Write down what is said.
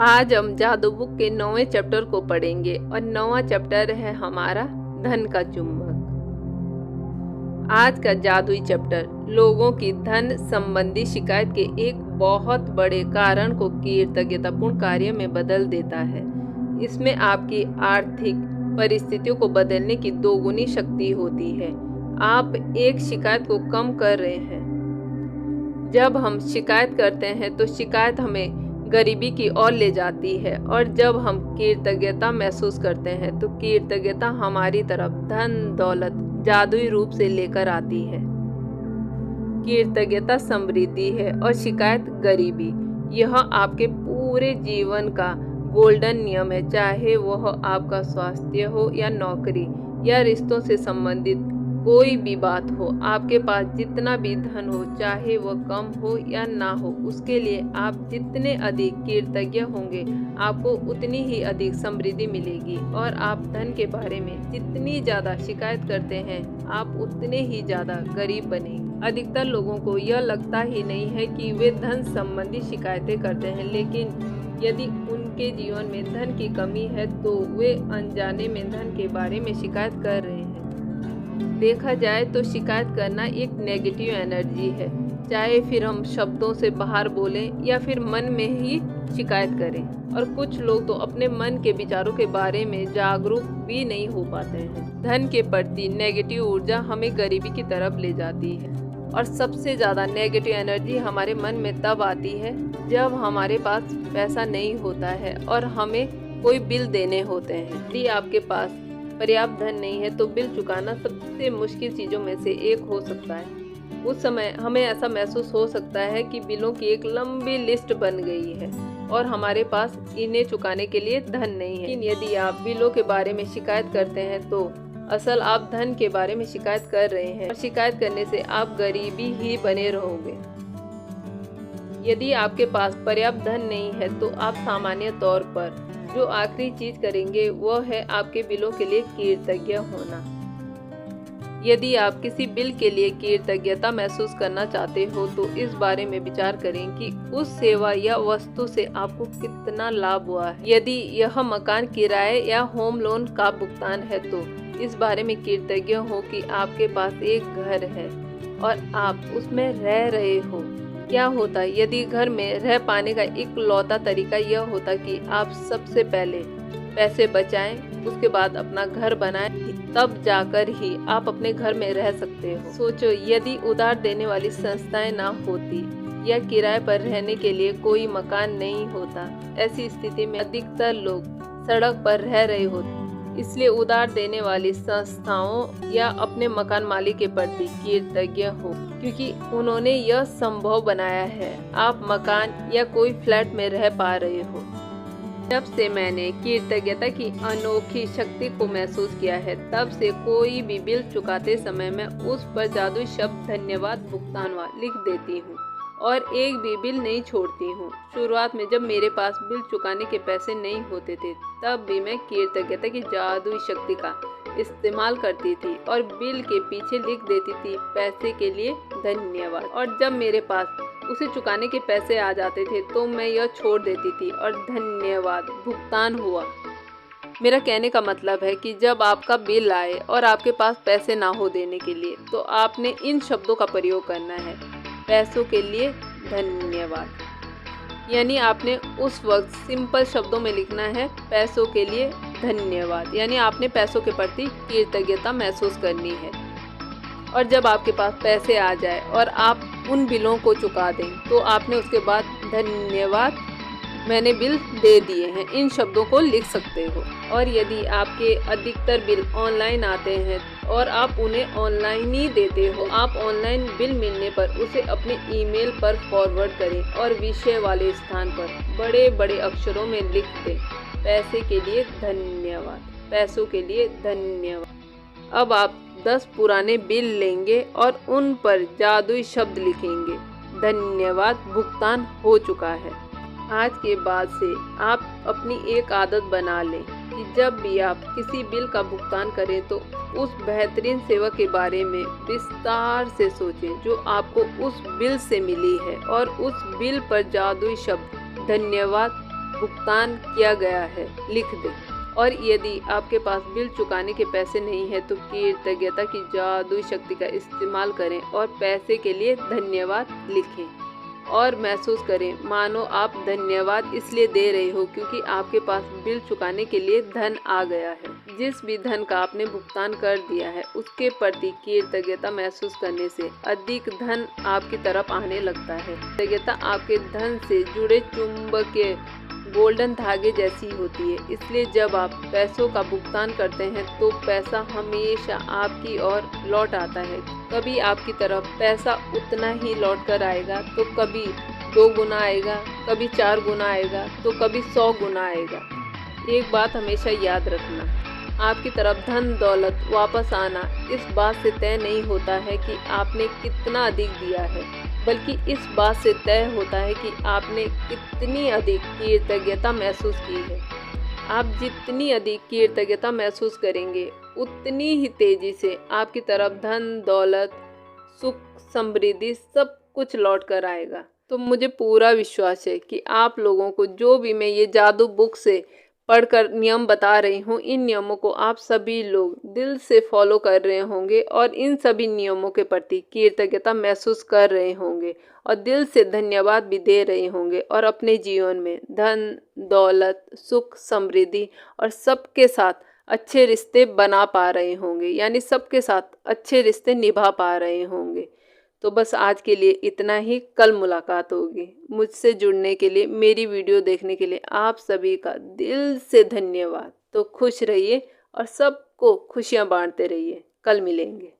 आज हम जादू बुक के 9वें चैप्टर को पढ़ेंगे और 9वां चैप्टर है हमारा धन का चुंबक। आज का जादुई चैप्टर लोगों की धन संबंधी शिकायत के एक बहुत बड़े कारण को कृतज्ञतापूर्ण कार्य में बदल देता है। इसमें आपकी आर्थिक परिस्थितियों को बदलने की दोगुनी शक्ति होती है। आप एक शिकायत को कम कर रहे हैं। जब हम शिकायत करते हैं तो शिकायत हमें गरीबी की ओर ले जाती है, और जब हम कृतज्ञता महसूस करते हैं तो कृतज्ञता हमारी तरफ धन दौलत जादुई रूप से लेकर आती है। कृतज्ञता समृद्धि है और शिकायत गरीबी। यह आपके पूरे जीवन का गोल्डन नियम है, चाहे वह आपका स्वास्थ्य हो या नौकरी या रिश्तों से संबंधित कोई भी बात हो। आपके पास जितना भी धन हो, चाहे वह कम हो या ना हो, उसके लिए आप जितने अधिक कृतज्ञ होंगे आपको उतनी ही अधिक समृद्धि मिलेगी। और आप धन के बारे में जितनी ज़्यादा शिकायत करते हैं आप उतने ही ज़्यादा गरीब बनेंगे। अधिकतर लोगों को यह लगता ही नहीं है कि वे धन संबंधी शिकायतें करते हैं, लेकिन यदि उनके जीवन में धन की कमी है तो वे अनजाने में धन के बारे में शिकायत कर रहे हैं। देखा जाए तो शिकायत करना एक नेगेटिव एनर्जी है, चाहे फिर हम शब्दों से बाहर बोलें या फिर मन में ही शिकायत करें। और कुछ लोग तो अपने मन के विचारों के बारे में जागरूक भी नहीं हो पाते हैं। धन के प्रति नेगेटिव ऊर्जा हमें गरीबी की तरफ ले जाती है, और सबसे ज़्यादा नेगेटिव एनर्जी हमारे मन में तब आती है जब हमारे पास पैसा नहीं होता है और हमें कोई बिल देने होते हैं। यदि आपके पास पर्याप्त धन नहीं है तो बिल चुकाना सबसे मुश्किल चीज़ों में से एक हो सकता है। उस समय हमें ऐसा महसूस हो सकता है कि बिलों की एक लंबी लिस्ट बन गई है और हमारे पास इन्हें चुकाने के लिए धन नहीं है। लेकिन यदि आप बिलों के बारे में शिकायत करते हैं तो असल आप धन के बारे में शिकायत कर रहे हैं, और शिकायत करने से आप गरीबी ही बने रहोगे। यदि आपके पास पर्याप्त धन नहीं है तो आप सामान्य तौर पर जो आखिरी चीज करेंगे वह है आपके बिलों के लिए कृतज्ञ होना। यदि आप किसी बिल के लिए कृतज्ञता महसूस करना चाहते हो तो इस बारे में विचार करें कि उस सेवा या वस्तु से आपको कितना लाभ हुआ है। यदि यह मकान किराए या होम लोन का भुगतान है तो इस बारे में कृतज्ञ हो कि आपके पास एक घर है और आप उसमें रह रहे हो। क्या होता यदि घर में रह पाने का इकलौता तरीका यह होता कि आप सबसे पहले पैसे बचाएं, उसके बाद अपना घर बनाएं, तब जाकर ही आप अपने घर में रह सकते हो। सोचो यदि उधार देने वाली संस्थाएं ना होती या किराए पर रहने के लिए कोई मकान नहीं होता, ऐसी स्थिति में अधिकतर लोग सड़क पर रह रहे होते। इसलिए उधार देने वाली संस्थाओं या अपने मकान मालिक के प्रति कृतज्ञ हो, क्योंकि उन्होंने यह संभव बनाया है आप मकान या कोई फ्लैट में रह पा रहे हो। जब से मैंने कृतज्ञता की अनोखी शक्ति को महसूस किया है, तब से कोई भी बिल चुकाते समय मैं उस पर जादुई शब्द धन्यवाद भुगतान लिख देती हूँ और एक भी बिल नहीं छोड़ती हूँ। शुरुआत में जब मेरे पास बिल चुकाने के पैसे नहीं होते थे तब भी मैं कृतज्ञता की जादुई शक्ति का इस्तेमाल करती थी और बिल के पीछे लिख देती थी पैसे के लिए धन्यवाद। और जब मेरे पास उसे चुकाने के पैसे आ जाते थे तो मैं यह छोड़ देती थी और धन्यवाद भुगतान हुआ। मेरा कहने का मतलब है कि जब आपका बिल आए और आपके पास पैसे ना हो देने के लिए तो आपने इन शब्दों का प्रयोग करना है, पैसों के लिए धन्यवाद। यानी आपने उस वक्त सिंपल शब्दों में लिखना है पैसों के लिए धन्यवाद, यानी आपने पैसों के प्रति कृतज्ञता महसूस करनी है। और जब आपके पास पैसे आ जाए और आप उन बिलों को चुका दें तो आपने उसके बाद धन्यवाद मैंने बिल दे दिए हैं इन शब्दों को लिख सकते हो। और यदि आपके अधिकतर बिल ऑनलाइन आते हैं और आप उन्हें ऑनलाइन ही देते हो, आप ऑनलाइन बिल मिलने पर उसे अपने ईमेल पर फॉरवर्ड करें और विषय वाले स्थान पर बड़े बड़े अक्षरों में लिख दें पैसे के लिए धन्यवाद, पैसों के लिए धन्यवाद। अब आप 10 पुराने बिल लेंगे और उन पर जादुई शब्द लिखेंगे, धन्यवाद भुगतान हो चुका है। आज के बाद से आप अपनी एक आदत बना लें कि जब भी आप किसी बिल का भुगतान करें तो उस बेहतरीन सेवा के बारे में विस्तार से सोचें जो आपको उस बिल से मिली है और उस बिल पर जादुई शब्द धन्यवाद भुगतान किया गया है लिख दें। और यदि आपके पास बिल चुकाने के पैसे नहीं है तो कृतज्ञता की जादुई शक्ति का इस्तेमाल करें और पैसे के लिए धन्यवाद लिखें और महसूस करें मानो आप धन्यवाद इसलिए दे रहे हो क्योंकि आपके पास बिल चुकाने के लिए धन आ गया है। जिस भी धन का आपने भुगतान कर दिया है उसके प्रति कृतज्ञता महसूस करने से अधिक धन आपकी तरफ आने लगता है। कृतज्ञता आपके धन से जुड़े चुंबकीय गोल्डन धागे जैसी होती है, इसलिए जब आप पैसों का भुगतान करते हैं तो पैसा हमेशा आपकी ओर लौट आता है। कभी आपकी तरफ पैसा उतना ही लौट कर आएगा तो कभी 2 गुना आएगा, कभी 4 गुना आएगा तो कभी 100 गुना आएगा। एक बात हमेशा याद रखना, आपकी तरफ धन दौलत वापस आना इस बात से तय नहीं होता है कि आपने कितना अधिक दिया है, बल्कि इस बात से तय होता है कि आपने कितनी अधिक कृतज्ञता महसूस की है। आप जितनी अधिक कृतज्ञता महसूस करेंगे उतनी ही तेजी से आपकी तरफ धन दौलत सुख समृद्धि सब कुछ लौट कर आएगा। तो मुझे पूरा विश्वास है कि आप लोगों को जो भी मैं ये जादू बुक से पढ़कर नियम बता रही हूँ, इन नियमों को आप सभी लोग दिल से फॉलो कर रहे होंगे और इन सभी नियमों के प्रति कृतज्ञता महसूस कर रहे होंगे और दिल से धन्यवाद भी दे रहे होंगे और अपने जीवन में धन दौलत सुख समृद्धि और सबके साथ अच्छे रिश्ते बना पा रहे होंगे, यानी सबके साथ अच्छे रिश्ते निभा पा रहे होंगे। तो बस आज के लिए इतना ही, कल मुलाकात होगी। मुझसे जुड़ने के लिए, मेरी वीडियो देखने के लिए आप सभी का दिल से धन्यवाद। तो खुश रहिए और सबको खुशियां बांटते रहिए। कल मिलेंगे।